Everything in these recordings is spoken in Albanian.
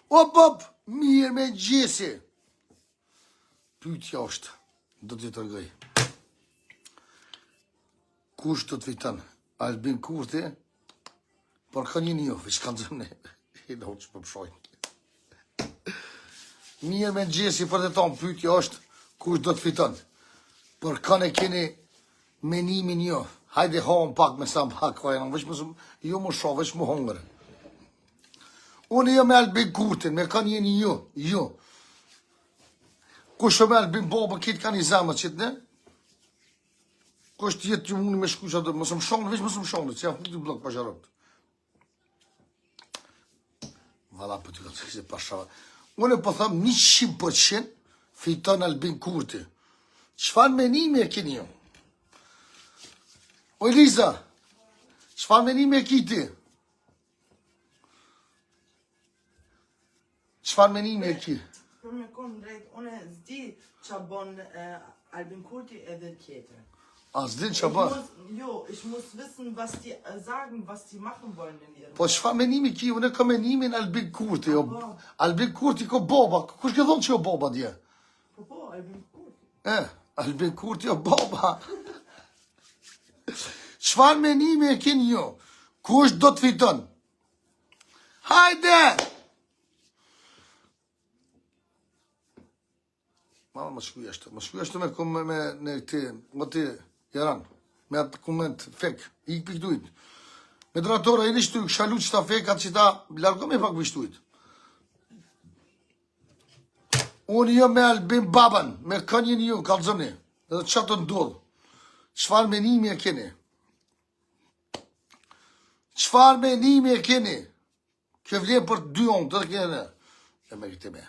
Op, mirë me gjesi. Pyetja është, do t'i tërgoj. Kush do të fiton? Albin Kurti? Por ka një veç kanë zëmne. I do që përpshojnë. Mirë me gjesi për të tonë, pyetja është, kush do të fiton? Por kanë e keni menimin jo. Hajde honë pak me sa pak, jo më shoh, veç më hongërë. Unë jo me Albin Kurtin, me kanë jeni jo. Kush me Albin Boba, kitë kanë i zemë qëtë ne? Kush të jetë që unë me shku që atë, mësë më shonë, veç mësë më shonë, që jam këtë blok pa sharot. Vala për të këtë, se pasha. Unë po thëmë 100% fiton Albin Kurti. Çfarë menimi e keni jo? O Eliza, çfarë menimi e ki ti? Çfarë menimi e ki? Për me konë drejt, unë zdi që bon Albin Kurti edhe tjetër. A s'din që bërë? Jo, ich muss wissen, was die sagen, was die machen wollen in ihrem. Po çfarë menimi ki? Unë ka menimin Albin Kurti. Albin Kurti ko Boba. Kush ke thonë që jo Boba dje? Po, Albin Kurti. Albin Kurti jo Boba. Çfarë menimi e keni jo? Kush do të fiton? Hajde! Mama më shkuj ashtë me në këti, më ti, Jaran, me atë koment fek, i piktuit. Me donatora, e një shtuj, shalu që ta fekat që ta, largo me pak vishtuit. Unë jo me Albin Baban, me kënjën ju, kalzoni, edhe që të ndodhë. Çfarë menimi e keni? Çfarë menimi e keni? Kjo vlen për 2 onë, të kene. E me këtë me.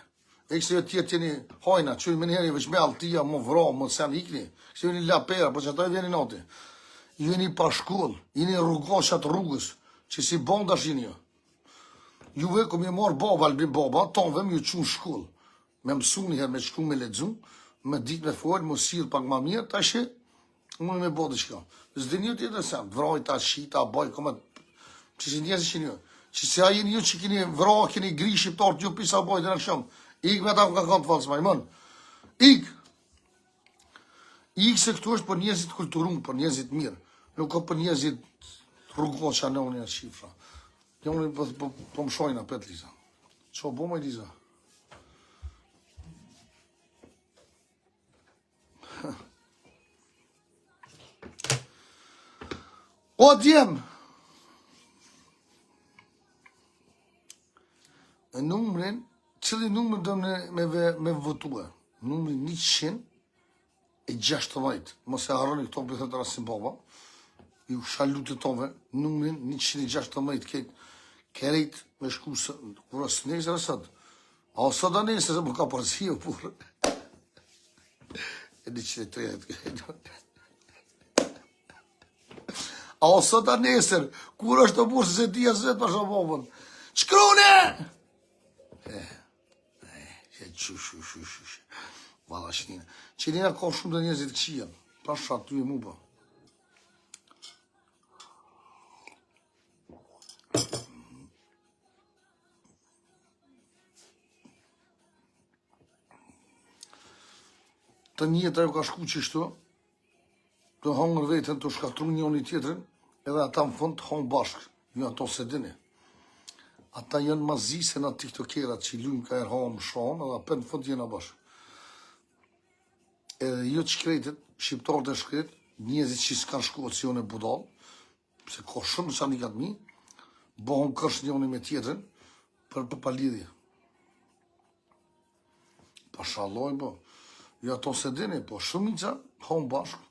E kështë jo tjetë jeni hojna, që me njëri veç me altia, më vro, më sen ikni. Kështë jeni lapera, po që ato e vjeni noti. Jeni pa shkoll, jeni rrugos qatë rrugës, që si bondash jeni jo. Juve ku mi morë baba, Albin Boba, tonve mi ju qunë shkoll. Me mësu njëherë me shku me ledzu, me dit me folë, më sirë pak ma mirë, ta shi, më me bodi shka. Zdi një tjetër sen, vroj ta shi, ta baj, komet, që si njëzë që një. Që si a jeni ju që keni vro, keni gri shqiptar, ju pisa baj, dhe në këshëm. Ik me ta ku ka kanë të falës majmon. Ik se këtu është për njëzit kulturun, për njëzit mirë. Nuk ka për njëzit rrugot që anë unë një shifra. Kjo unë po më shojna pet, Liza. Qo bo me, Liza? O, djem! E numrin, cili numër do me votua? Numrin 116. Mos e harroni këto për të rasin baba. Ju shalu të tove. Numrin 116 kerejt me shku së... Kura së nesër e sëtë. A o sëtë a nesër se më ka përzi o purë. E 130. A o sëtë a nesër. Kur është të burë se tia sëtë për shumë. Shkrune! Shush. Valla shnina. Qenina ka shumë të njerëzit këqia. Pasha, ty e mu ba. Të njëtë ajo ka shku qështu, të hongër vetën, të shkatru njën i tjetërin, edhe ata më fund të hongë bashkë. Ju ato se dini. Ata janë mazi se në tiktokerat që i lujnë ka erha më shumë, edhe apë në fund jena bashkë. Edhe jo të shkretit, shqiptarët e shkret, njëzit që s'kanë shku acione budal, se ka shumë sa një katë mi, bohon kërsh njëni me tjetërin, për palidhje. Pashaloj, po. Jo ato se dini, po shumë një qa, honë bashkë,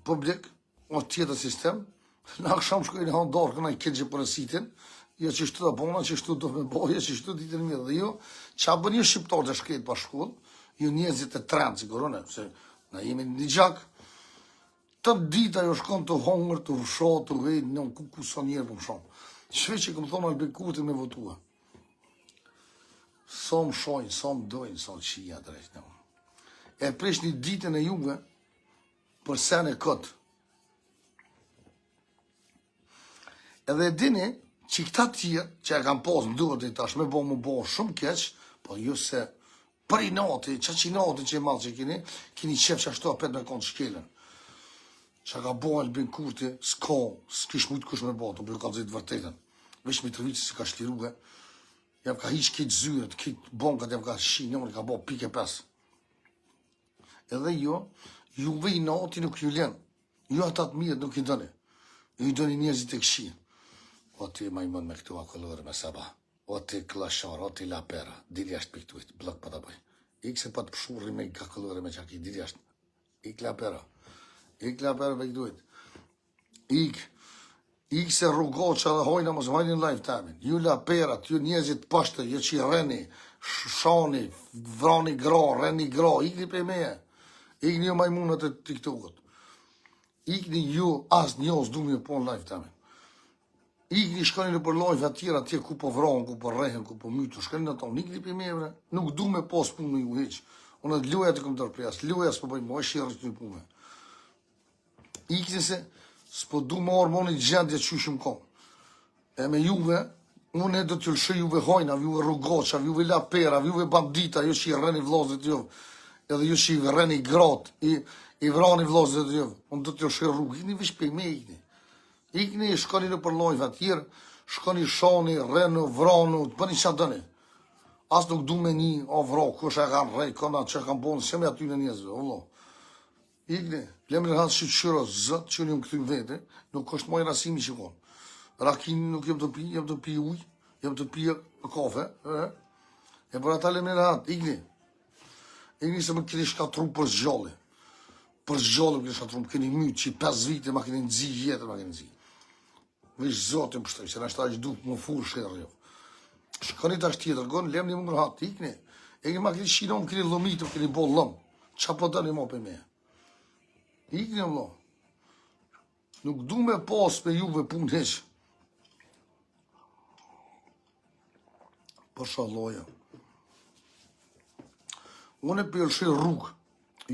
publik, o tjetër sistem, në aksham shkojnë honë dorë, këna i këtë që përësitin, jo që shtu të bona, që shtu do me boje, që shtu ditën mirë. Dhe jo, që a bën një shqiptar të shkret pa shkollë, jo njëzit e trendë, sigurone, se na jemi një gjak, të dita jo shkon të hongër, të rusho, të vejnë, në ku sa njerë për më shumë. Shve që këmë thonë Albin Kurti me votua. Sa më shojnë, sa më dojnë, sa qia drejtë. E prish një ditën e juve, për sen e këtë. Edhe dini, që këta tjerë, që e kam pas në duhet e tash me bo më bo shumë keq, po ju se për i nati, që i nati që i malë që kini qef që ashtu apet me konë shkelen. Që ka bo Albin Kurti, s'kish mujtë kush me bo, të bëjë ka të zitë vërtetën. Vesh Mitrovici si ka shliruhe, jam ka hiq kitë zyret, kitë bonkat, jam ka shi, njëmër ka bo pike 5. Edhe juve i nati nuk ju len, ju ata të mirë nuk i dëni. Ju i dëni njerëzit e këshin. O ti majmon me këtu akollore me saba, o ti klashar, o ti lapera, dili ashtë piktuit, blok pa të bëj. Ik se pa të pëshurri me i akollore me qaki, dili ashtë. Ik lapera piktuit. Ik se rrugoqa dhe hojna mos hajnin live timin. Ju laperat, ju njerëzit pashtë, ju që i reni, shani, vrani gra, reni gra, ikni pe meje. Ikni ju majmunat e TikTokut. Ikni ju as njës du me po në live timin. Ikni shkani në për live atjera atje ku po vranë, ku po rehen, ku po mytu. Shkani në tonë, ikni pe meje, nuk du me pas punë në ju heq. Unë të luja të këmë tërprejas, luja s'po bëjmë, o e shirë të një punë. Ikni se s'po du me hormoni gjendje që shumë kom. E me juve, unë e do t'ju lëshë juve hojna, juve rrugoqa, juve lapera, juve bandita, ju që i rreni vlozit juve, edhe ju që i rreni grat, i vrani vlozit juve. Unë do t'ju lëshë rrugë, ikni vish pe me ikni. Ikni, shkoni në përlojve atjerë, shkoni shani, rrenu, vranu, të bëni që dëni. As nuk du me një, o vro, kush e kanë rej, kona që kanë bonë, se me aty në njëzve, o vlo. Ikni, lemri hatë që të shiro, zëtë që njëm këtym vete, nuk është moj rasimi që konë. Rakini nuk jem të pi uj, jem të pi kafe, e për ata lemri hatë, ikni se më keni shkatru për zgjalli. Për zgjalli më keni shkatru, më keni mytë që i 5 vite ma keni nëzi jetër, ma keni nëzi. Vish zotin pështoj, se nështë ta që duk më furë shërë jo. Shkoni tash tjetër, gonë, lemni më nërhatë, ikni. Ikni ma keni shinon, më keni lomitë, më keni bo lëm. Qa po dëni ma për me? Ikni më lo. Nuk du me pas me juve punë heq. Për shalloja. Unë e përshë rrugë.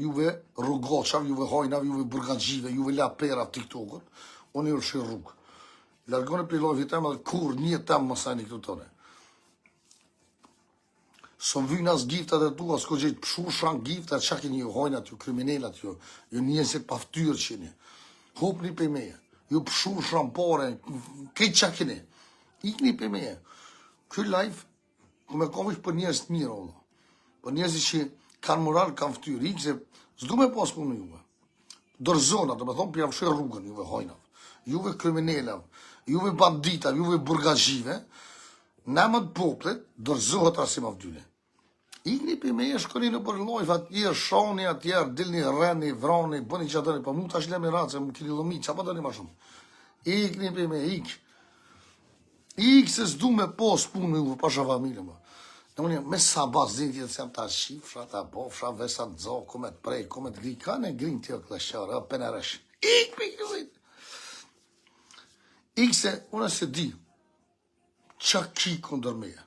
Juve rrugoqa, juve hojna, juve burgagjive, juve lapera TikTokut. Unë e përshë rrugë. Largone për lojve temë dhe kur një temë më sajni këtu tëre. Sëm vynë as giftat e tu, as ko gjithë pëshur shran giftat, që keni ju hojnat, ju kriminalat, ju njësit paftyrë qeni. Hopni për meje, ju pëshur shran pare, këtë që keni. Ikni për meje. Këj live, ku me komish për njësit mirë, Allah. Për njësit që kanë moral, kanë ftyrë, ikë se s'du me pas punë juve. Dërzona, do me thonë për javëshë rrugën, juve hojnat, juve kriminalat, juve bandita, juve burgazhive, në më të poplet, dërzohet asim avdyne. Ikni për me e shkoni në për lojf, atje, shoni, atje, dilni, reni, vrani, bëni që atëni, pa mu të ashlemi ratë, se mu kini lomi, që pa dëni ma shumë. Ikni për me, ik se s'du me pos punë me uve, pasha familje, më. Në unë me sabas, zinë tjetë se jam ta shifra, ta bofra, vesa të zohë, kumet prej, kumet gri, ka në grinë tjo klashare, o peneresh. Ik për këllit. Ik se, unë se di, qa ki këndër meje.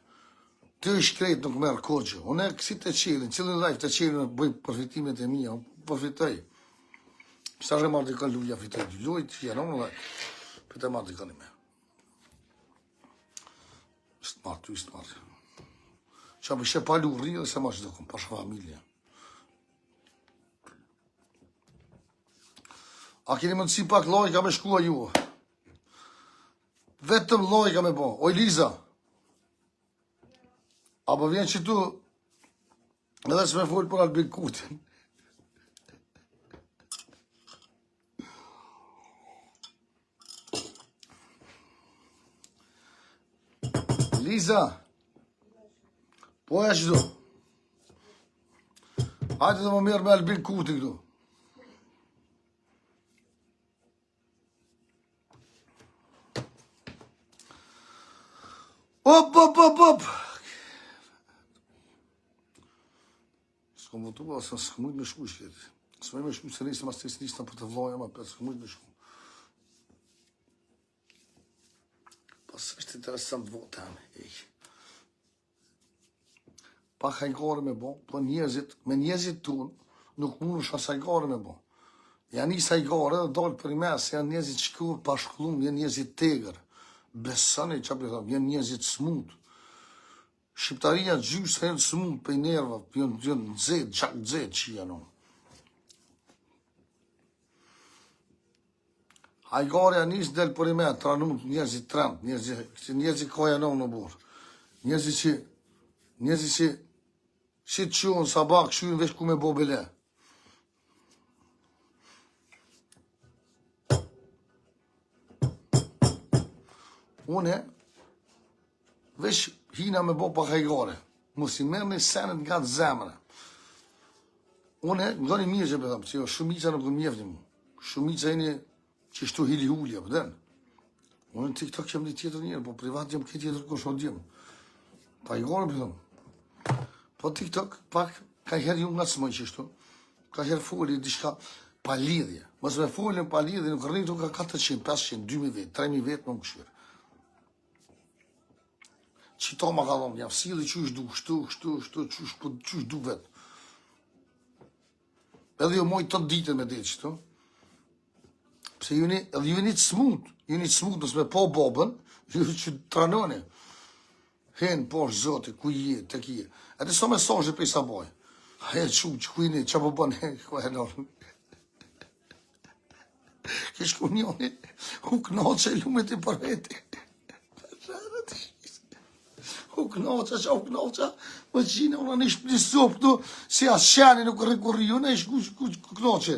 Të është krejt nuk merë kodgjë. Unë e kësi të qelin, cilin live të qelin bëj përfitimet e mija, përfitoj. Pështa shë marrë dikën luja fitoj, lujt, jenon në live. Për të marrë dikën i me. Së të marrë, ty së të marrë. Qa për shë palu rri dhe se marrë që dukëm, pasha familje. A keni mundësi pak lojka me shkua ju? Vetëm lojka me bo. Oj, Liza. Apo vjen që tu, edhe se me folë për Albin Kurtin. Liza, po e që do? Hajde dhe më mirë me Albin Kurtin këtu. Op. S'kom votu, asë s'kom mujtë me shku shkjeti. S'me me shku se nisë mas të nisë për të vloja, ma për s'kom mujtë me shku. Pas është interesant votë hame. Pa hajgore me bo, po njëzit, me njëzit tunë, nuk mund është as hajgore me bo. Janë njës hajgore dhe dollë për i mesë, janë njëzit shkur pa shkullum, janë njëzit tegër. besani që për thëmë, jenë njerëzit smut. Shqiptaria gjysë herë smut për nerva, jenë nëzet, qak nëzet që janë. Hajgarja njës del për i me, tranut njerëzit trend, njerëzit koja në burë. Njerëzit që të qonë sabak, shurin vesh ku me bo bele. Une, vesh hina me bo pa hajgare. Mos i merë një senet nga të zemre. Une, më do një mirë që përtham, që shumica nuk dhe mjefni mu. Shumica e një që shtu hili hulja, përden. Une në TikTok qëm një tjetër njërë, po privat jam këtë tjetër kështë o djemë. Pa hajgare përtham. Po TikTok, pak, ka herë ju nga të smoj qështu. Ka herë foli, dishka pa lidhje. Mos me folin pa lidhje, nuk rritu ka 400, 500, 2000 vetë, 3000 vetë më këshyrë. Qito ma ka dhonë, jam si dhe që është du, që është du vetë. Edhe jo moj të ditë me ditë qëtu. Pse edhe ju një të smut, nësë me po bobën, ju që të tranoni. Hen, posh, zote, ku je, të kje. E të so mesajë për i saboj. Herë që kujni, që po bënë, ku e nërë. Kështë ku njoni, u knaqë e lumet i përveti. U knaqë, më qine, unë në ishë një sopë këtu, si asë shani nuk rëkurri, unë e ishë ku knaqë.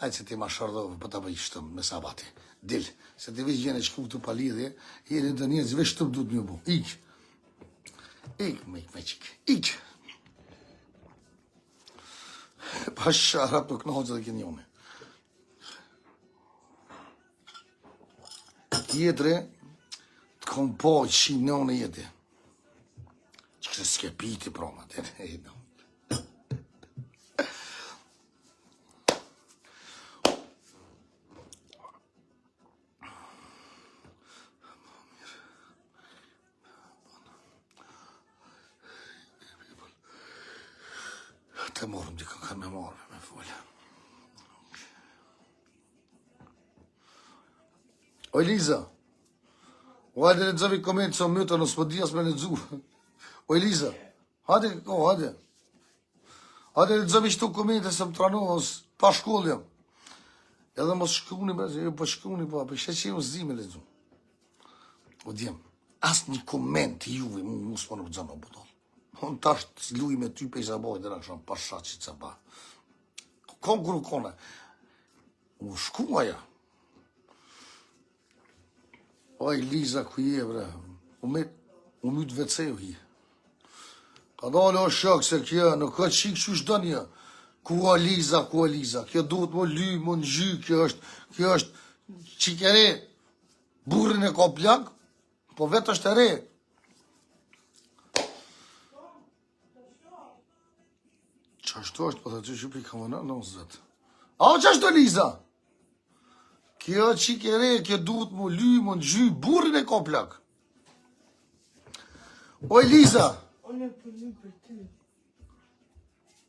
Ajë që ti ma shardovë, për të bëjë shtëmë, me sabati. Dil, se ti veç gjene shku këtu pa lidhje, jene të njerëz veç shtëmë du të mjë bu. Ik, me qik, ik. Pa sharap nuk knaqë dhe kënë njone. Tjetre, të kom po që njone jeti. Që kështë s'ke piti proma, të në. Të morëm dika ka me marrë me folë. O Eliza, o hajde në dzëvi komentë që mëtë në spodijas me në dzurë. O Eliza, hajde. Hajde në dzëvi shtu komentë se më tranohës pa shkollë jam. Edhe mos shkuni, pa shkuni, pa shë që jemë zime le dzurë. O djemë, asë një komentë juve mu s'po nuk dzëmë o budolë. Unë tash të luj me ty pe i saboj dhe rakshon pasha që të sabah. Konë kërë kone. U shkuaja. Oj, Liza, ku je, bre. U mytë veceju hi. Ka dole o shok se kjo, në këtë qikë që shdo një. Ku o Liza. Kjo duhet më ly, më në gjy, kjo është qikere. Burrin e ka plak, po vetë është e re. Qashtu është, po të që shqipi ka më në zëtë. A o qashtu, Liza? Kjo qikere, kjo duhet më ly, më në gjy, burin e ka plak. Oj, Liza! Unë e po lyn për ty.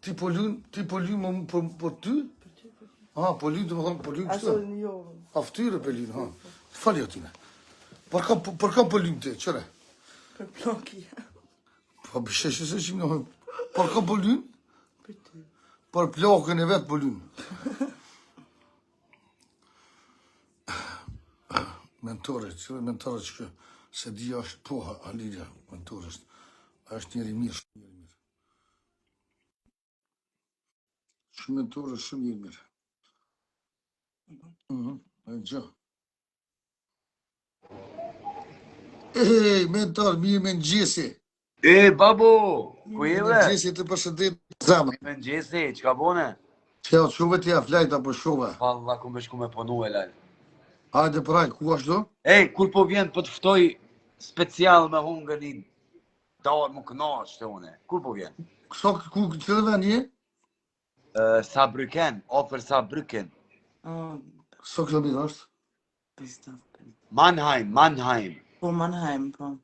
Ti po lyn më për ty? Për ty. A, po lyn të më thonë, po lyn kështë? Aso në jo. A ftyre për lyn, ha. Falja tine. Për kam po lyn të, qëre? Për ploki. Po bësheshë se që më nëhëm. Për kam po lyn? Për ty. Për plakën e vetë po lyn. Mentore që se dhja është poha, Alilja, mentore është. është njeri mirë, shumë njeri mirë. Shumë mentore, shumë njeri mirë. E gjë. Mentor, mirë me në gjesi. Babo, ku je bre? Me gjesi të përshëndet zamë. Me në gjesi, qka bone? Qëja, quve t'ja flajta për shove. Valla, ku me shku me punu e lal. Hajde praj, ku ashtu? Kur po vjen për të ftoj special me hungër një darë më kënash të une. Kur po vjen? Ku të dhe ven je? Saarbrücken, ofër Saarbrücken. So kilometrë është? Mannheim. Po Mannheim, po.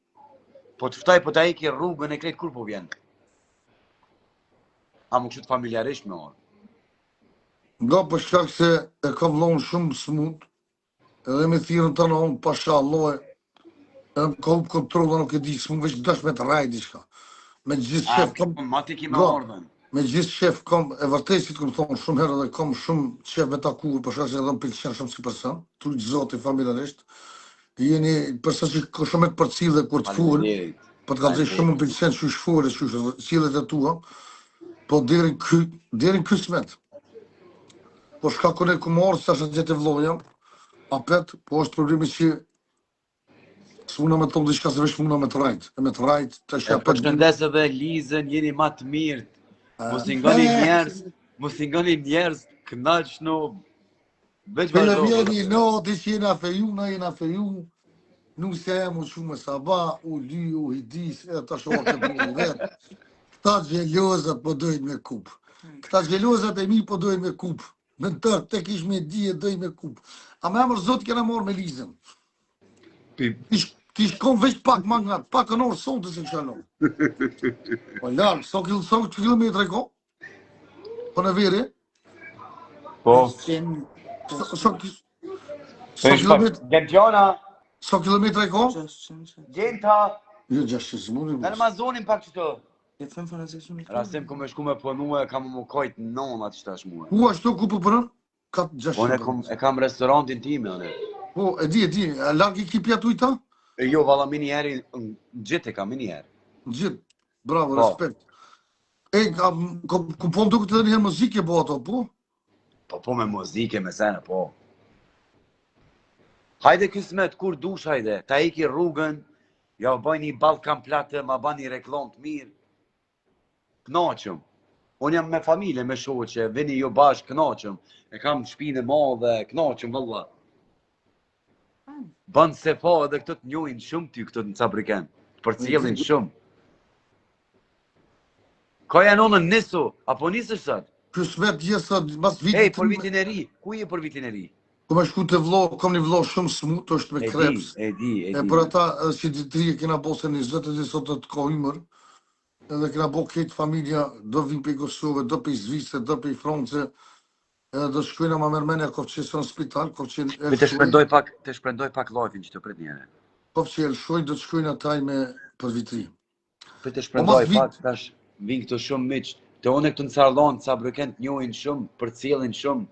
Po të ftoj, po ta iki rrugën e kretë, kur po vjen? A më kështë familjarisht me orë? Nga për shkak se e kam lonë shumë smut, Edhe me thirrën tonë, unë pashallah, ka u kontrolla nuk e di, s'mu veç dash me të rajt diçka. Me gjithë shef kam, Ma ti ki me bro, ardhen. me gjithë shef kam, e vërtet si të këmë thonë shumë herë dhe kam shumë shef me taku, për shkak se edhe më pëlqen shumë si person, tu zoti familjarisht. Jeni person që ka shumë të përcjellë kur të full, Faleminderit. po të kallëzoj shumë më pëlqen që shfuar, që cilët e tua, po deri në ky smet. Po shkakun e kumorës, sa është gjithë e vlloja, apet, po është problemi që s'muna me thonë diçka se veç muna me të rajt. E me të rajt, të E shja përshëndes edhe Lizën, jeni ma të mirë. Mos i ngoni njerëz, kënaq no. Veç Pele vazhdo. vjeni, no, ti që jena feju, na jena feju, nuk se e mu shumë saba, u ly, u hidis, e ta shohë të bërë vetë. Këta gjelozat po dojnë me kup. Këta gjelozat e mi po dojnë me kup. Me në tërë, tek ish me di e dojnë me kup. A me amër zotë kena morë me Lizën. Ti shkon veç pak mangat, pak në orë sonë të se qanon. Po larë, so kilometre e ko? Po në veri? Po. So kilometre... Gentiona, So kilometre e ko? Gjenta, Jo, 600 mundi. në Amazonin pak qëto. Je 560 Rasim ku me shku me punue, kam më kojt nonat që tash mua. Ku ashtu ku po punën? Ka 600. E kam restorantin time, one. Po, e di, a larg ekipja tu i ta? Jo, valla mini heri, gjithë e kam mini her. Gjithë. Bravo, Po. respekt. E, ku po më duket edhe njëherë muzike po ato, po? Po me muzike, me sene, po. Hajde kismet, kur dush hajde, ta iki rrugën, ja bëj një Balkan platë, ma ba një reklam të mirë. Knaqëm. Unë jam me familje, me shoqe, vini jo bashkë, knaqëm. E kam shpinë e madhe, knaqëm, valla. Banë se po edhe këtë të njojnë shumë ty këtë në Cabriken. Për cilin shumë. Ka janë onën nisu, apo nisë sot? Ky smet jesa mas vitit. Ej, për vitin e ri, ku je për vitin e ri? Ku me shku të vlo, kam një vlo shumë smut, është me kreps. E di. E për ata që ditëri e kena bose 20 e sot të ka hymër. Edhe kena bo këtë familja, do vim për Kosovë, do për Zvicë, do për Francë. Edhe do shkojna ma mërmenja Kovqesë në spital, Kovqesë Të shprendoj pak lajfin që të prit njëre. Kovqesë Elshoj, do të shkojna taj me për vitri. Për të shprendoj pak, tash vinë këto shumë miqë. Të one këtu në Sarlon, Cabriken të njojnë shumë, për cilin shumë,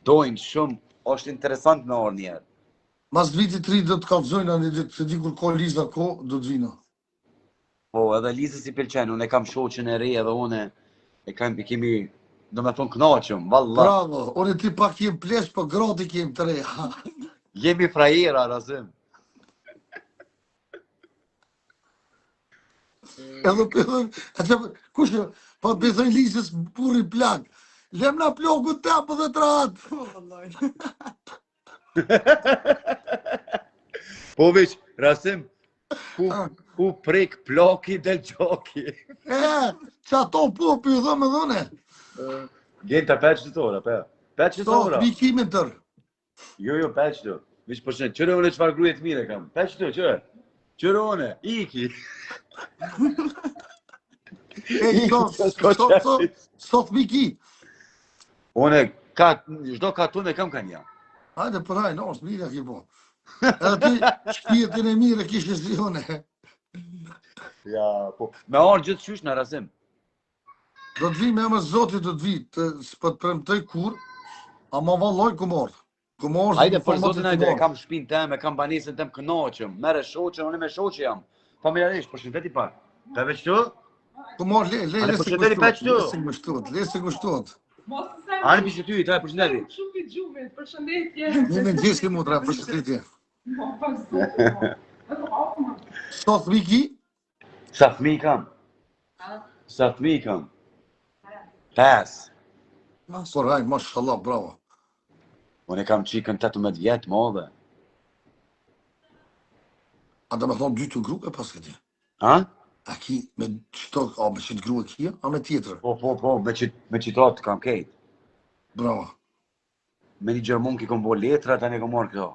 dojnë shumë, është interesant me orë njerë. Mas vitit 3 do të kalzojna një ditë, se di kur ko Liza ko, do të vina. Po, edhe Liza si pëlqen, unë e kam shoqën e re edhe unë e kemi, do me thonë knaqëm, valla. Bravo, unë e ti pak jem plesh, për grati kem të reja. Jemi frajera, razim. Edhe pëthën, kushë, pa pëthën Lizës burri plak. Lemna plogu të apë dhe të ratë. Po veç, Rasim, ku prek ploki del gjoki. Që ato po pëthën me dhune. Gjenta 500 ora, pe. 500 To, ora. bikimin tërë. Jo, 500. Veç përshën, qërë une qëfar gruje të mire kam. 500, qërë? Qërë une, iki. Sot miki. Une, zdo katun e kam ka nja. Hajde për hajnë, është mire ki po. Edhe ti shpjetin e mire kishë si une. Ja, po. Me arë gjithë qysh në Rasim. Do të vi me emër Zotit, do të vi, s'po të premtoj kur, a ma valloj ku mordë. Hajde, për Zotin hajde, e kam shpinë tem, e kam banisën tem kënoqëm, mere shoqën, unë me shoqë jam. Familjarisht, përshëndeti pak. Ka veç të? Ku mordë, lesi ngushtuat. Ani pishë ty, ta e përshëndeti. Shumë i gjumit, përshëndetje. Një me gjeski mutra, përshëndetje. Po, pak zotë. Sot miki, Sa fmi kam? Sa fmi kam? 5. por hajnë, mashallah, bravo. Unë e kam qikën 18 vjetë, modhe. A da me thonë 2 të grupe pas këti. Ha? A ki me qëto, a me qëtë grue kia, a me tjetër. Po, me qitratë kam kejt. Bravo. Me një Gjermon ki kom bo letra, ta ne kom marrë këto.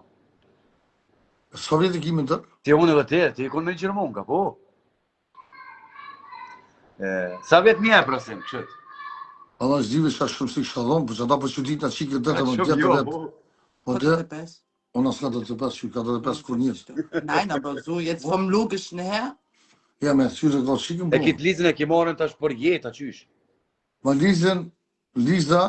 Ska vjetë kimin tërë? Ti unë edhe ti kon me një Gjermon ka, po? Sa vetë mje e prasim, kështë? Allah është dive sa shumë si kështë adhonë, për që ata për që ditë në qikë dhe të më tjetë vetë. Po dhe, Unë as 45, që 45 kur njës. Nein, aber so jetzt vom Logischen her. Ja, me qyre ka shikën E po. kitë Lizën e ki marrën tash për jetë, qysh? Ma Liza,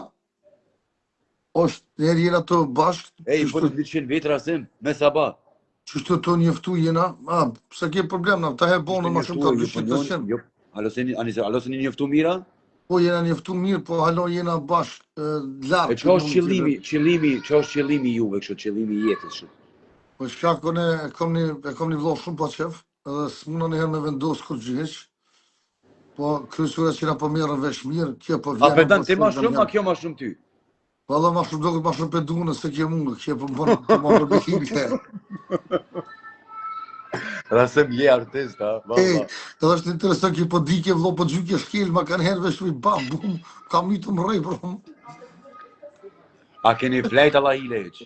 është njerë jena të bashkë, Ej, po të 200 vjetë Rasim, me Sabah. qështu të njëftu jena, pse ke problem, na, ta herë bonë ma shumë ka 200-300. Alo se një njëftu mira? Po jena njëftu mirë, po halo jena bashkë E lartë. që është qëllimi juve, kështë qëllimi i jetës shumë? Po shkak e kom një vllo shumë pa qef, edhe s'muna njëherë me vendosë kur gjyheq, po kryesura që na po merren vesh mirë, kjo po vjen. A pedon ti ma shumë, a kjo ma shumë ty? Valla ma shumë duket ma shumë pedune se kjo mungë, kjo po më bën të hile. Rasim je artist, ha? Ej, edhe është interesant kjo po dike vllo po gjykje shkel, ma kanë herë vesh bam, bum, kam një të më rej, bro. A keni flejt alla hile eq?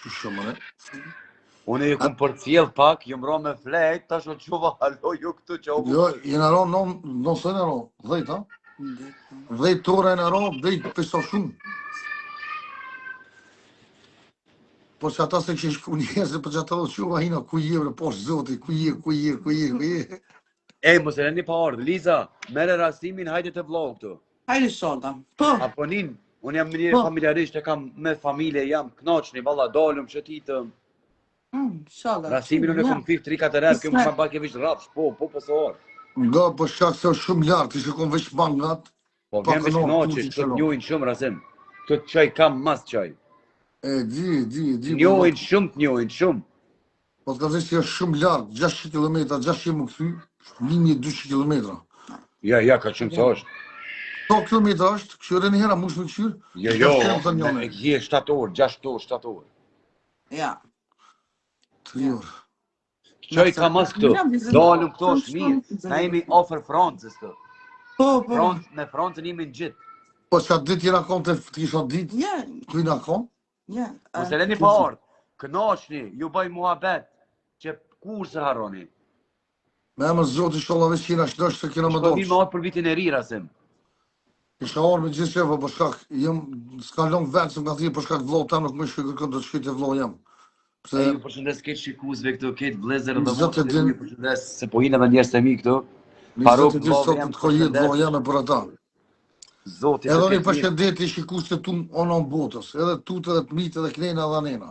Që shumë, ne? Unë ju kom për cjell pak, ju mro me flejt, tash o quva halo ju këtu që obu. Jo, jena ro, non se në ro, 10, ha? 10 ore në ro, 10 peso shumë. Po që ata se kështë shku njëse, po që ata dhe quva hina, ku je, bre, poshë zoti, ku je. Ej, mos e reni pa ardhë, Liza, mere Rasimin, hajde të vlog këtu. Hajde shoda. Po. Apo nin, unë jam një familjarisht, e kam me familje, jam knoqni, valla dalëm, shëtitëm. Shoda. Rasimin unë e kom fik 3-4 herë, këmë më bak e vish rapsh, po së orë. Nga, po shak se është shumë lartë, ishë kom veç bangat. Po vjen veç knoqi, të njojnë shumë, Rasim. Të qaj kam mas qaj. E, di. Njojnë shumë. Po të ka zeshtë që është shumë lartë, 600 km, 600 më këthy, 1200 km. Ja, ka shumë se është. 100 km është, këshyre një hera, mush me këshyre. Jo, e kje 7 orë, 6 orë, 7 orë. Ja. 3 orë. Qaj ka mas këtu, dalëm këto është mirë, na jemi ofër Francës të. Po. Me Francën jemi në gjithë. Po që atë ditë jena kom të kisha ditë, Ja. kuj na kom? Ja. Mos e leni pa ardhë, kënaqni, ju bëj muhabet, që kur se harroni. Me emër Zotë, inshallah veç jena shnështë se kena më Shko vi me doqë. ardhë për vitin e ri, Rasim. Isha orë me gjithë shefa, po shkak, s'ka long vend, se më ka thirë, po shkak vlo tam, nuk më shkoj kërkën të shkoj të vlo jam. E ju përshëndes këtë shikuzve këtu, këtë vlezër dhe Zotë e din. ju përshëndes, se po hinë edhe njerës të mi këtu. Zotë e din sot të ka jetë vlo jam e për ata. Zotit Edhe të një këtë mirë. përshëndetje shikus të tunë onon botës, edhe tutë edhe të mitë edhe knejna dhe nena.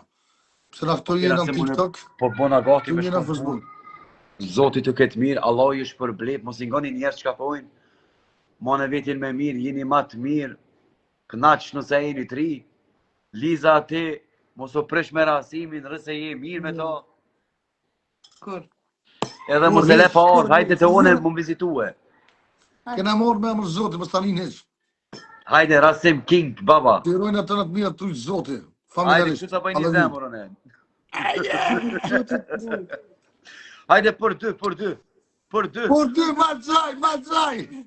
Pse na këto jena në TikTok, Po bona gati këtu me jena në shkon Facebook. punë. Zotit të këtë mirë, Allah ju shpërblep, mos i ngoni njerës që ka pojnë. Mone vetin me mirë, jeni ma të mirë, knaq nëse jeni të ri. Liza ati, mos o prish me Rasimin, rëse je mirë me ta. Kur? Edhe mos e le pa ardhë, hajde të one më vizitue. Kena morë me emër Zotit, më stanin heq. Hajde Rasim King, baba. Të irojnë atë në të mira trujtë Zotit. Hajde, Familjarisht. që të bëjnë një zemër, one. Hajde për dy. Por dy, ma gjaj.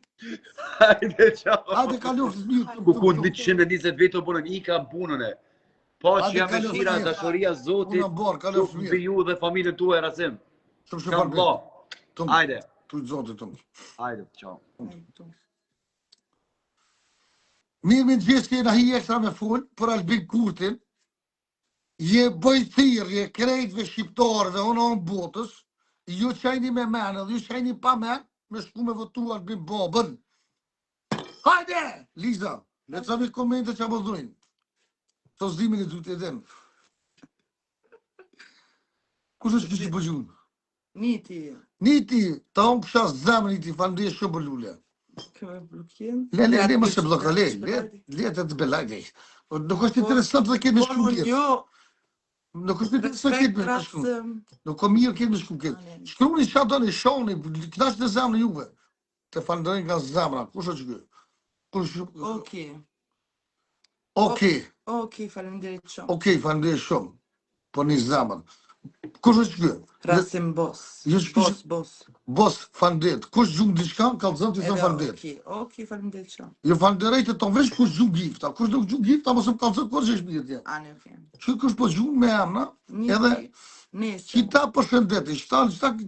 Hajde, qao. Hajde kalofë mirë. Ku kun 120 vetë o punën, i kam punën e. Po që jam kalofë mëshira, mirë. dashuria Zotit, Unë borë, kalofë mbi mirë. ju dhe familjen tuaj, Rasim. Shumë shumë Kam bla. Hajde. Trujtë Zotit tëmë. Hajde, qao. Mirë me gjithë kena hi ekstra me full, për Albin Kurtin, je bëjthirje krejtve shqiptarëve, onë botës, ju qajni me menë, dhe ju qajni pa menë, me shku me votu Albin Babën. Hajde! Liza, le të sami komente që më dhujnë. Të zdimin e du të edhem. Kush është kështë që pëgjunë? Niti, ta unë kësha zemë niti, falëndesh shumë për lule. Le më se bloka, le të të belajde. Nuk është interesant dhe kemë shku kjetë. Jo. Nuk është interesant ketë me shku. Nuk o mirë ketë me shku kjetë. Shkru një qatë do një shoni, knasht në zemë në juve. Të falëndërin nga zemra, kush është kë? Okej, falënderit shumë. Po një zemër. Kush është kë? Rasim Bos. Bos, falënderit. Kush gjumë diçka, ka të zëmë të zëmë falënderit. Okej, faleminderit shumë. Jo falënderejt e tonë veç kush gjumë gifta. Kush nuk gjumë gifta, mos më ka të zëmë kërë që është mirë tja. Ani, okej. Që kush po gjumë me emna, edhe Nesër. qita përshëndeti,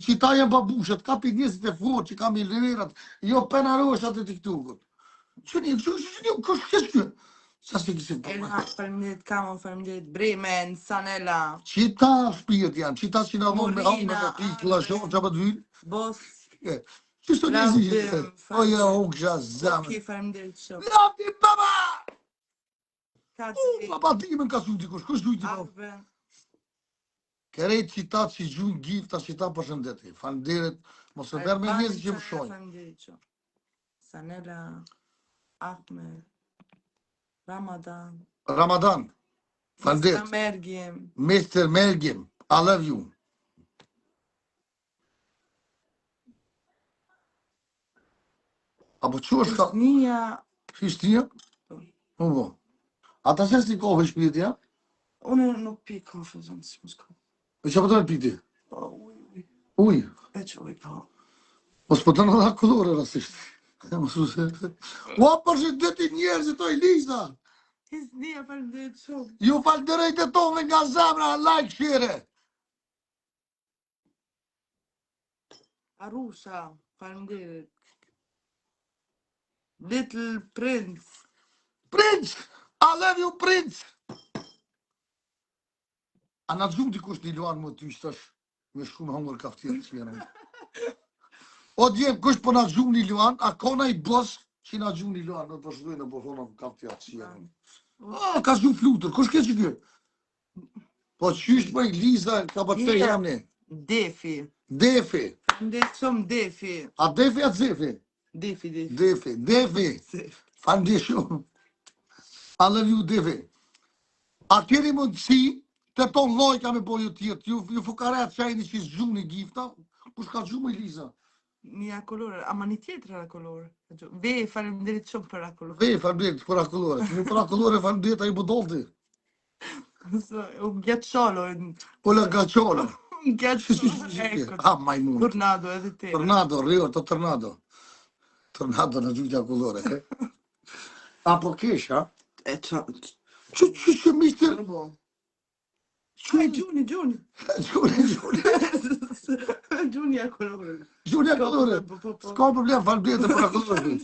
qita janë babushet, ka pi njësit e forë, që ka milionerat, jo penaroshat e TikTokut. Që një, kush kështë kë? Sa s'e kishim po. Elha, faleminderit Kamon, faleminderit Bremen, Sanela, Qita shpijet janë, qita që na vonë me hamë Morina, me pi klashon që apë të vynë. Bos, Qështë të njëzi që Rabim, oja unë kësha zamë. Oki, faleminderit shumë. Lati baba! Kazi, Baba ti me ka suti kush, kush dujti baba? Arben, Kërejt qitat që gjujnë gifta, qita përshëndeti. Falënderit, mos e verë me njëzë që më shojnë. faleminderit shumë. Sanela, Ahmed, Ramadan, Ramadan, falënderit. Mergim, Mr. Mergim, I love you. Apo që është ka... Nia, Hishtia? Po. Ata që është i kohë shpirtja? unë nuk pi kafe, zonë, si më s'ka. E që pëtën e piti? Po, uj, Uj. e që uj, po. Mos pëtën edhe këllore rasisht. Ua përshëndeti njerëzit o Eliza. Hisnia, faleminderit shumë. Ju falënderojt e tonë nga zemra, like, share. Arusha, faleminderit. Little Prince, Prince, I love you, Prince. A na gjumë dikush një luan më ty shtash me shku me hongër kaftirë që jena. O djemë, kush po na gjumë një luan, a kona i bos që na gjumë një luan, në përshëdojnë në bohona më kaftirë që jena. O, ka shumë flutër, kush ke që kjo? Po qysh për Liza, ka për të jamni. Defi. Defi. Faleminderit shumë Defi. A defi a zefi? Defi. Defi, defi. Falënderit shumë. I love you, defi. A keni mundësi të ton lojka me boju tjetë, ju fukaret që ajni që zgjuni gifta, kush ka gjumë Eliza? Një akolore, ama një tjetër akolore. Ve, faleminderit shumë për akolore. Ve, falënderit për akollore, që një për akollore falënderit a i budolti. U gjatë Ola gaciola. gjatë Ah, majmun. Tornado edhe te. Tornado, rio, të tornado. Tornado në gjujtë akollore. Apo kesha? E qa... Që mister... Gjuni. Gjuni. Gjuni akolore. Gjuni akollore. S'ka problem, falënderit për akollore.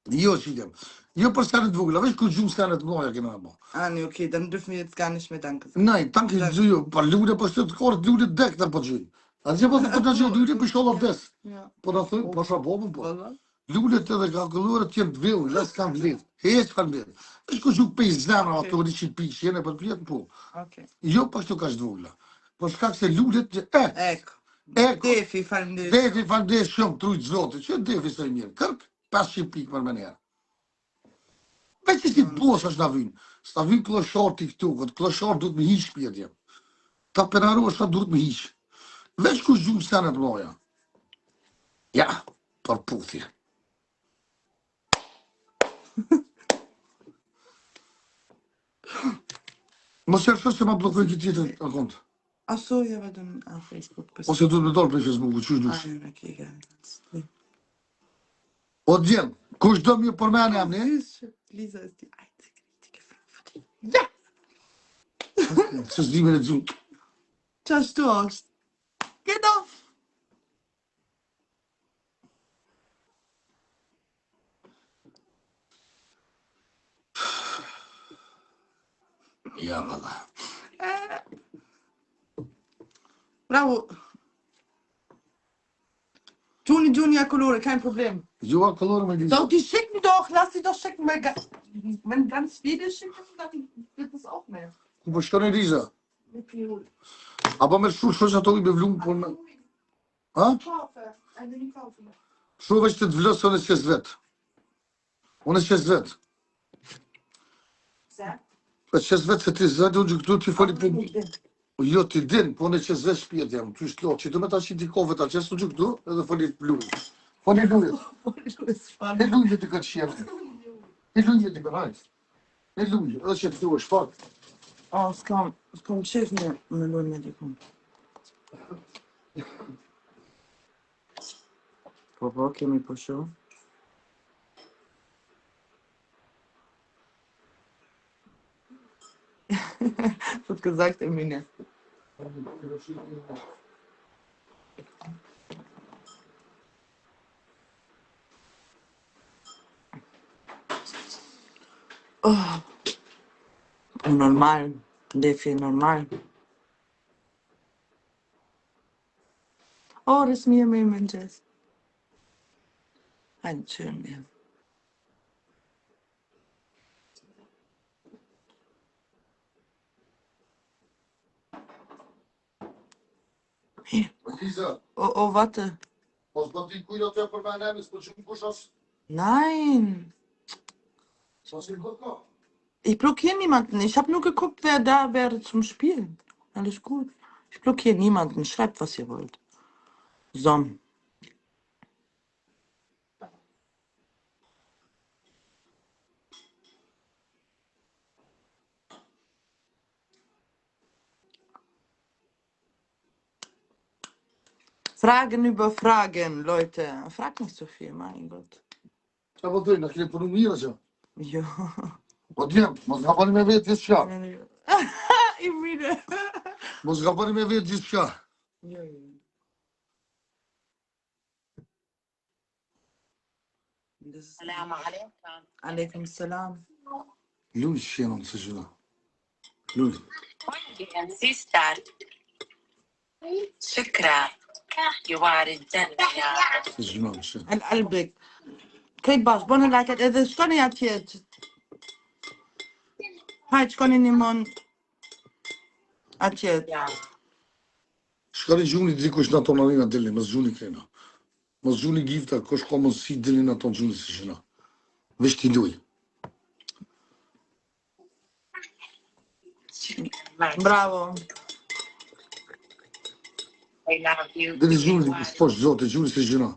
Jo, qidem. Jo për skanet vogla, veç ku gjumë skanet mloja kena bo. Ani, okej, dan dürfen wir jetzt gar nicht mehr danke. Nej, tanke gjuju, pa lule për shtetë kore, lule dek të për gjuju. A që për të gjuju, lule për sholla des. Po në thënë, po shabobën po. Lule të dhe kalkulore të jenë të villë, les kanë vlitë. Hecë kanë vlitë. Veç ku gjuju pej zemra, ato një qitë pi, qene për pjetë po. Jo për shtu ka shdvogla. Por shkak se lule të... Defi, faleminderit. Defi, falënderit shumë, trujtë zotë. Që defi së mirë? Kërk 500 pikë për menjerë. Veç që si të blos është na vynë. S'ta vynë kloshar t'i këtu, këtë kloshar duhet me hiqë pjetja. Ta penaru është ta duhet me hiqë. Veç ku gjumë senet mloja. Ja, për puthje. Mos jërë se ma blokoj këtë tjetër akont. Achso, ja, weil du auf Facebook bist. Ose duhet me dalë për Facebook, qysh dush. Okay, ganz. O djemë, kush do mjë për mene jam ne? Lisa ist die einzige richtige Frau für dich. Ja! Se s'di me le dzunë. Čas du hast. Genau. Ja, valla. Bravo. Juni a Colore, kein Problem. Jo, a kolore me Lisa. Doch, die schicken doch, lass sie doch schicken, weil wenn ganz viele schicken, dann wird es auch mehr. Ku për shkone Lisa? Mit Pirol. Apo me shosh ato i me vlumë për me... Ha? Kaufe, eine die kaufen. Shumë veç të të vlësë, unë e qes vetë. Unë e qes vetë. Se? E qes vetë se ti zëtë, unë këtu ti foli për... Jo, ti din, po unë e qes vetë shpjetë jam, ty shklo, që du me ta qiti kove ta qes, unë këtu, edhe foli blumë. Foli blumë. E lujë të këtë shjerë. E lujë të këtë E lujë, edhe që të du është pak. Oh, s'kam qef me lojnë me dikun. Po, kemi po shumë. Wird gesagt, Emine. Oh, normal. Defi normal. Orës mirë me mëngjes. Hajde qërë mirë. Lisa, O vate. mos do t'i kujt atë për më s'po çum kush as. Nein. Mos i bëka. Ich blockiere niemanden. Ich habe nur geguckt, wer da wäre zum Spielen. Alles gut. Ich blockiere niemanden. Schreibt, was ihr wollt. So. Fragen über Fragen, Leute. Fragt nicht so viel, mein Gott. Çfarë po thënë, na keni punu mirë që? Jo. Po djem, mos nga bani me vetë gjithçka. Ich müde. Mos nga bani me vetë gjithçka. Jo. السلام عليكم. عليكم السلام. Luj shenon se gjuna. Luj. وين سيستر؟ شكرا. جوار الجنة يا رب. Se gjuna që. قلبك. Kijk Bas, bonnen lijkt het. Het kan niet uit je. Hij kan niet man. Uit je. يا Shkani gjuni dikush në ato marina deli, mos gjuni krena. Mos gjuni gifta, kush ka mos si deli në ato gjuni si gjuna. Vesh ti luj. Bravo. I love you. Deli gjuni dikush posh zote, gjuni si gjuna.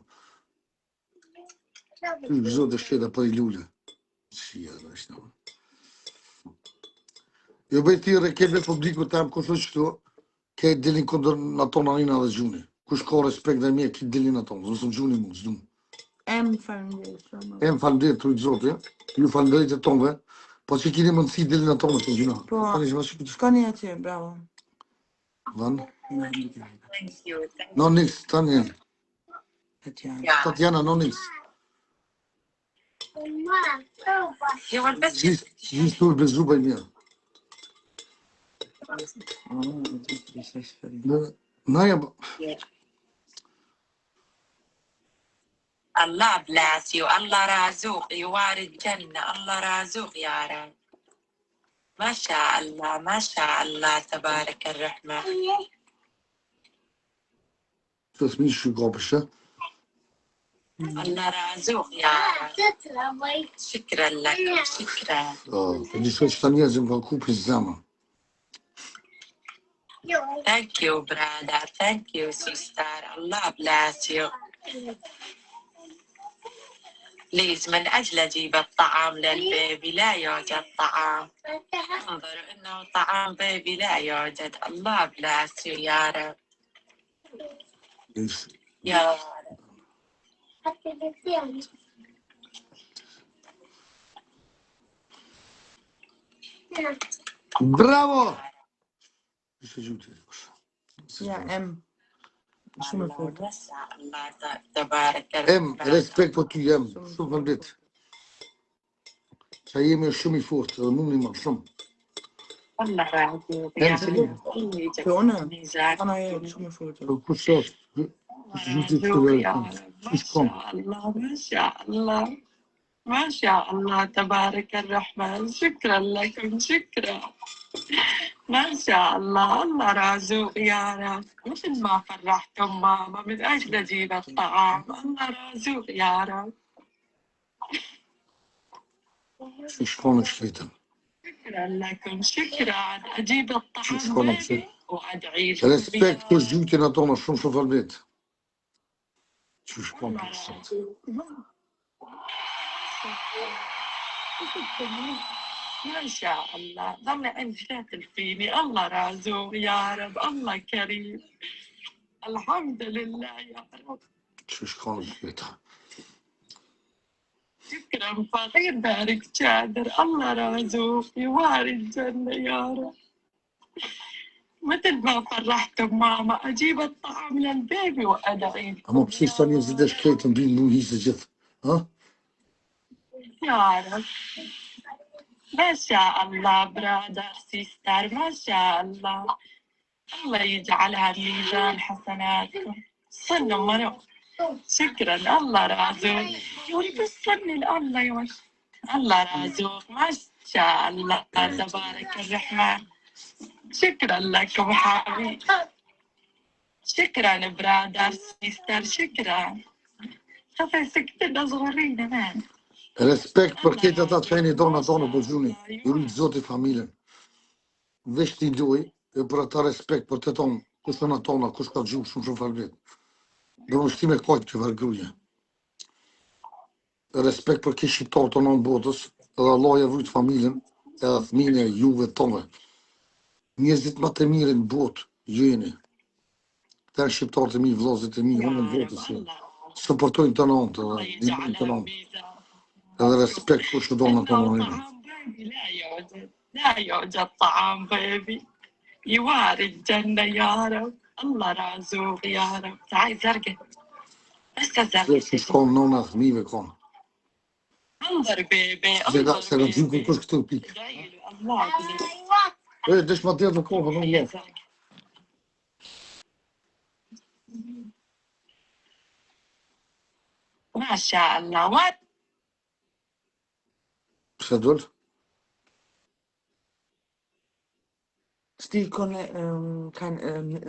Ty zote shketa për i lule. Si e dhe është në. Jo bëj ti rekebe publiku tam kush është këtu, ke delin kondër në ato marina dhe gjuni. Kush ka respekt dhe mje, ki delin ato, zësëm gjuni mu, zdum. Falënderit. Em falënderit të zote, ju falënderit e tonve, po që kini mundësi delin ato në të gjuna. Po. Tani që ma shikë të Shkoni atje, bravo. Van. Thank you. Thank No nix, tani. Tatjana. you. Tatjana, no nix. هو البس Gjithë tur bezu bëj mirë. Naja, الله bless you. الله رازوق يوار الجنة. الله رازوق يا رب. ما شاء الله ما شاء الله تبارك الرحمن. të thmi shiko përshë. الله رازوق يا رب. شكرا لك. شكرا. Për njësë që ta njerëzim ka ku për zemë. Thank you brother. Thank you sister. الله bless you. بليز من أجل أجيب الطعام للبيبي لا يوجد طعام. انظر إنه طعام بيبي لا يوجد. الله بلاس يا رب. يا رب. Bravo! Ishte gjuti. Ja, Shumë الله fort. وسع الله تبارك Em, respekt për ty jem, shumë vëndit. Qa jemi është shumë i fort, edhe mu një marë shumë. الله راضي Em, se një. Ana je shumë fort. Kush është? Kush gjuti të ما شاء الله ما شاء الله ما شاء الله تبارك الرحمن. شكرا لكم. شكرا. ما شاء الله. الله رازوق يا رب. مثل ما فرحتم ماما من أجل أجيب الطعام. الله رازوق يا رب. Që shkonë është vetëm. شكرا لكم. شكرا. أجيب الطعام شكراً لك. بيبي وأدعي لكم. Respekt për gjutin ato në shumë shumë falbet. Që shkonë për sot. ما شاء الله. ضل عندي لا تلفيني. الله رازوق يا رب. الله كريم. الحمد لله يا رب. Që shkonë është vetëm. شكرا فقير بارك شادر. الله رازوق يواري الجنة يا رب. مثل ما فرحتم ماما أجيب الطعام للبيبي وأدعي لكم. Amo pëse sa njerëzit e shkretën binë mu hisë gjithë. Ha? يا رب. ما شاء الله برادر سيستر ما شاء الله الله يجعلها بميزان حسناتكم صنوا مروا شكرا الله رازوق يقول بس صني الله يوش الله رازوق ما شاء الله تبارك الرحمن شكرا لكم حبيبي شكرا برادر سيستر شكرا خفي سكتنا صغيرين مان Respekt për këtë ata që jeni dona tonë për gjuni. I rritë Zotit familjen. Veç t'i duaj, e për ata respekt për të tonë, kush në tona, kush ka gjuhë shumë falbet. Dhe më shtime kajtë që vergruja. Respekt për këtë shqiptarë të në botës, edhe Allah e rritë familjen, edhe thmine juve tonë. Njerëzit më të mirë në botë, jeni. Këta shqiptarë të mi, vllazët e mi, unë në botës. Supportojnë të nënë, të nënë. هذا ريسبكت وش دونا طبعا لا يوجد لا يوجد طعام بيبي يواري الجنة يا رب الله رازوق يا رب تعال زرقة بس زرقة شكون نونا ثميبة كون انظر بيبي لا سنجيبكم كل كتب بيك الله ايه ديش ما تدير الكوفة الله ما شاء الله وات سدول Stil kein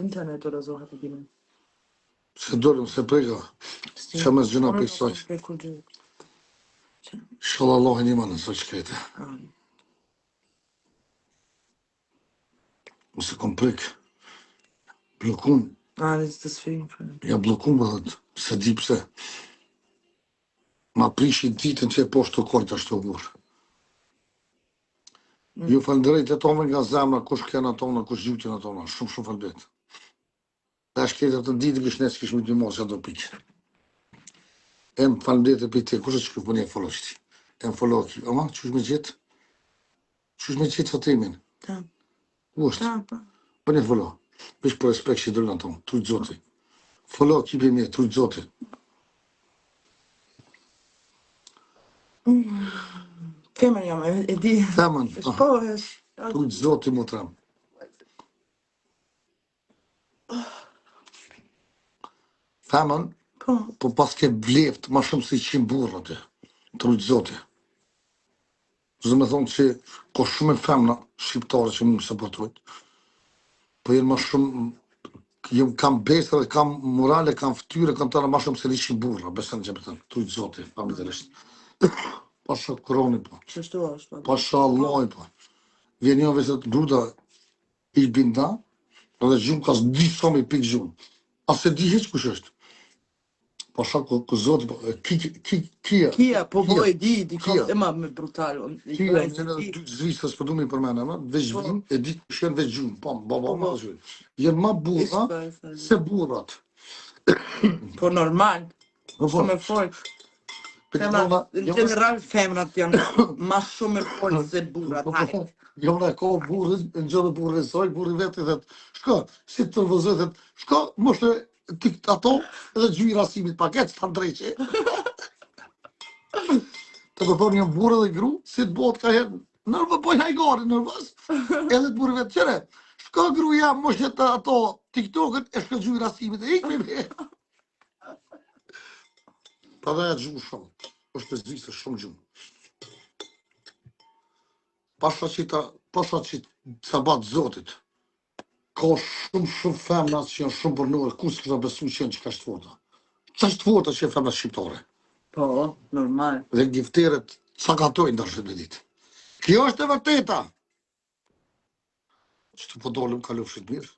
Internet oder so hatte die. سدول سبريغا خمس جناب بيصاي ان شاء الله اني ما ننساش كده بس كومبليك بلوكون Ah, das ist deswegen. يا بلوكون بدت سديب سه ما بريشي ditën që e poshtë të kojtë ashtu burë. Ju falënderoj të tonë nga zemra, kush kënë atona, kush gjyqin atona, shumë falbet. Dhe është këtë të ditë kështë nesë kështë më të mos që do pikë. E më falënderoj të për te, kush është që për një follow qëti? E më follow ki, ama, qësh me gjithë? Qësh me gjithë fatimin? Ta. Ushtë? Ta. Për një follow. Bish për respekt që i dërgën tonë, trujtë zoti. Follow ki për mje, trujtë zoti. Femën jam, e di. Femën, Po, trujtë zoti më të ramë. Femën, po pas ke bleft ma shumë si 100 burra të, trujtë zoti. Zë me thonë që ko shumë e femna shqiptare që më supportojnë, po jenë ma shumë, kam besër, kam morale, kam ftyre, kam tëra ma shumë se 100 burra, besën që me thënë, trujtë zoti, familjerisht. Pasha koroni, po. Qështu është, po. Pasha Allah, po. Vjen një veset gruda i binda, edhe gjumë ka s'di sa me pikë gjumë. Ase di heq kush është. Pasha ku zoti, po, kia. Kia, po e di, Kia. e ma me brutal. Kia, në dy zvistës për du me përmena, veç vim, e di që jenë veç gjumë, po, baba ma zhujnë. Jenë ma burra se burrat. Po normal, shumë e fort. Në general femrat janë ma shumë e fort se burrat. Jo në ka burrë, në gjënë burrë e saj, burrë i vetë i thetë, shka, si të vëzët, thetë, shka, mështë të ato, edhe gjyri rasimit paket, së të ndreqe. Të përpër një burrë dhe gru, si të botë ka herë, nërvë pojnë hajgari, nërvës, edhe të burrë vetë qëre, shka gru jam, mështë të ato, TikTokët, e shka gjyri rasimit e ikme me. Pa dhe e gjumë shumë, është të zvisë shumë gjumë. Pasha që të batë zotit, ka shumë femna që janë shumë bërnuar, ku së këta besu që janë që ka shtë Qa shtë forta që e femna shqiptare? Po, normal. Dhe gifteret cakatojnë dërshët me ditë. Kjo është e vërteta! Që të po dolim ka lufshit mirë.